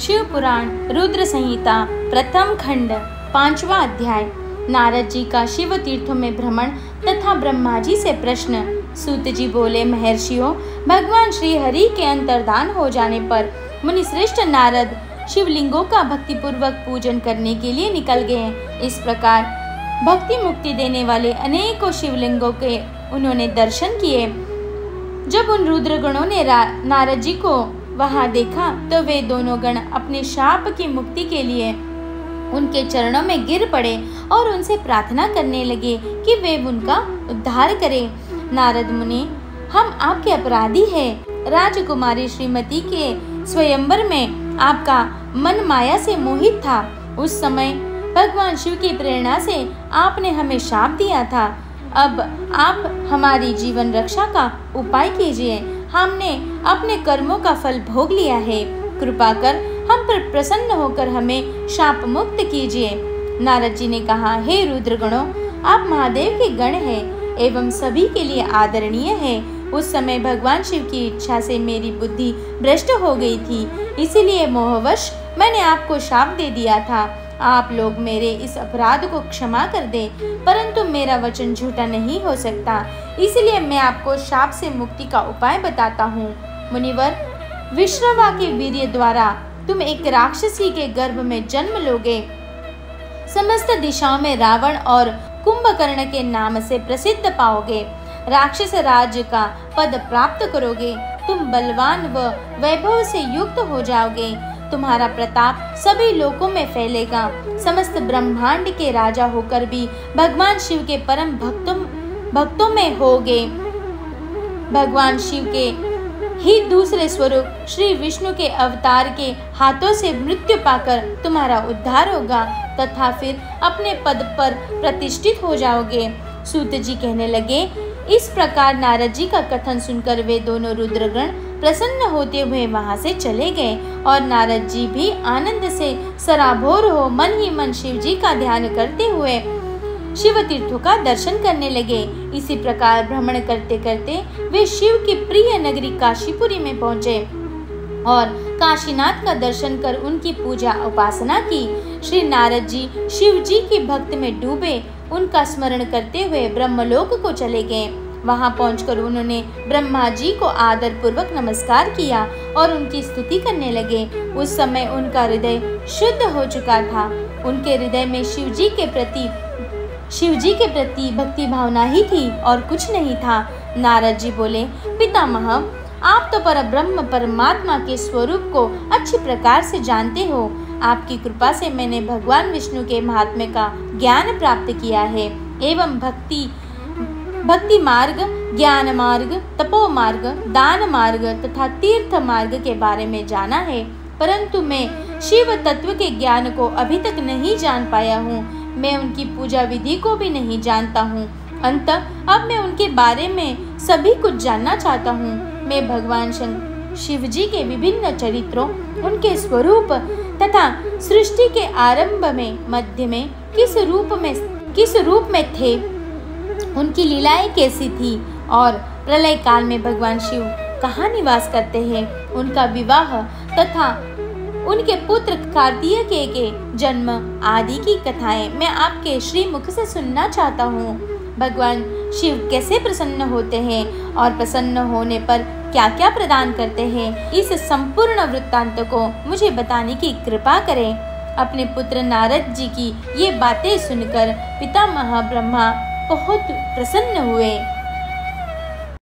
शिव पुराण रुद्र संहिता प्रथम खंड 5वां अध्याय। नारद जी का शिव तीर्थों में भ्रमण तथा ब्रह्मा जी से प्रश्न। सूत जी बोले, महर्षियों, भगवान श्री हरि के अंतर्धान हो जाने पर मुनिश्रेष्ठ नारद शिवलिंगों का भक्ति पूर्वक पूजन करने के लिए निकल गए। इस प्रकार भक्ति मुक्ति देने वाले अनेकों शिवलिंगों के उन्होंने दर्शन किए। जब उन रुद्रगणों ने नारद जी को वहां देखा तो वे दोनों गण अपने शाप की मुक्ति के लिए उनके चरणों में गिर पड़े और उनसे प्रार्थना करने लगे कि वे उनका उद्धार करें। नारद मुनि, हम आपके अपराधी हैं। राजकुमारी श्रीमती के स्वयंवर में आपका मन माया से मोहित था। उस समय भगवान शिव की प्रेरणा से आपने हमें शाप दिया था। अब आप हमारी जीवन रक्षा का उपाय कीजिए। हमने अपने कर्मों का फल भोग लिया है। कृपा कर हम पर प्रसन्न होकर हमें शाप मुक्त कीजिए। नारद जी ने कहा, हे रुद्रगणों, आप महादेव के गण हैं एवं सभी के लिए आदरणीय हैं। उस समय भगवान शिव की इच्छा से मेरी बुद्धि भ्रष्ट हो गई थी, इसीलिए मोहवश मैंने आपको शाप दे दिया था। आप लोग मेरे इस अपराध को क्षमा कर दें, परंतु मेरा वचन झूठा नहीं हो सकता, इसलिए मैं आपको शाप से मुक्ति का उपाय बताता हूँ। मुनिवर, विश्रवा के वीर्य द्वारा तुम एक राक्षसी के गर्भ में जन्म लोगे। समस्त दिशाओं में रावण और कुंभकर्ण के नाम से प्रसिद्ध पाओगे। राक्षस राज्य का पद प्राप्त करोगे। तुम बलवान व वैभव से युक्त हो जाओगे। तुम्हारा प्रताप सभी लोकों में फैलेगा। समस्त ब्रह्मांड के राजा होकर भी भगवान शिव के परम भक्तों में होगे। भगवान शिव के ही दूसरे स्वरूप श्री विष्णु के अवतार के हाथों से मृत्यु पाकर तुम्हारा उद्धार होगा तथा फिर अपने पद पर प्रतिष्ठित हो जाओगे। सूत जी कहने लगे। इस प्रकार नारद जी का कथन सुनकर वे दोनों रुद्रगण प्रसन्न होते हुए वहां से चले गए और नारद जी भी आनंद से सराबोर हो मन ही मन शिव जी का ध्यान करते हुए शिव तीर्थों का दर्शन करने लगे। इसी प्रकार भ्रमण करते करते वे शिव की प्रिय नगरी काशीपुरी में पहुँचे और काशीनाथ का दर्शन कर उनकी पूजा उपासना की। श्री नारद जी शिव जी की भक्ति में डूबे उनका स्मरण करते हुए ब्रह्मलोक को चले गए। वहां पहुंचकर उन्होंने ब्रह्मा जी को आदर पूर्वक नमस्कार किया और उनकी स्तुति करने लगे। उस समय उनका हृदय शुद्ध हो चुका था। उनके हृदय में शिव जी के प्रति भक्ति भावना ही थी और कुछ नहीं था। नारद जी बोले, पितामह, आप तो परब्रह्म परमात्मा के स्वरूप को अच्छी प्रकार से जानते हो। आपकी कृपा से मैंने भगवान विष्णु के महात्म्य का ज्ञान प्राप्त किया है एवं भक्ति मार्ग, ज्ञान मार्ग, तपो मार्ग, दान मार्ग तथा तीर्थ मार्ग के बारे में जाना है, परंतु मैं शिव तत्व के ज्ञान को अभी तक नहीं जान पाया हूँ। मैं उनकी पूजा विधि को भी नहीं जानता हूँ। अंततः अब मैं उनके बारे में सभी कुछ जानना चाहता हूँ। मैं भगवान शिव जी के विभिन्न चरित्रों, उनके स्वरूप तथा सृष्टि के आरंभ में, मध्य में किस रूप में थे, उनकी लीलाएं कैसी थी और प्रलय काल में भगवान शिव कहाँ निवास करते हैं, उनका विवाह तथा उनके पुत्र कार्तिकेय के जन्म आदि की कथाएं मैं आपके श्री मुख से सुनना चाहता हूँ। भगवान शिव कैसे प्रसन्न होते हैं और प्रसन्न होने पर क्या क्या प्रदान करते हैं, इस संपूर्ण वृत्तांत को मुझे बताने की कृपा करें। अपने पुत्र नारद जी की ये बातें सुनकर पितामह ब्रह्मा बहुत प्रसन्न हुए।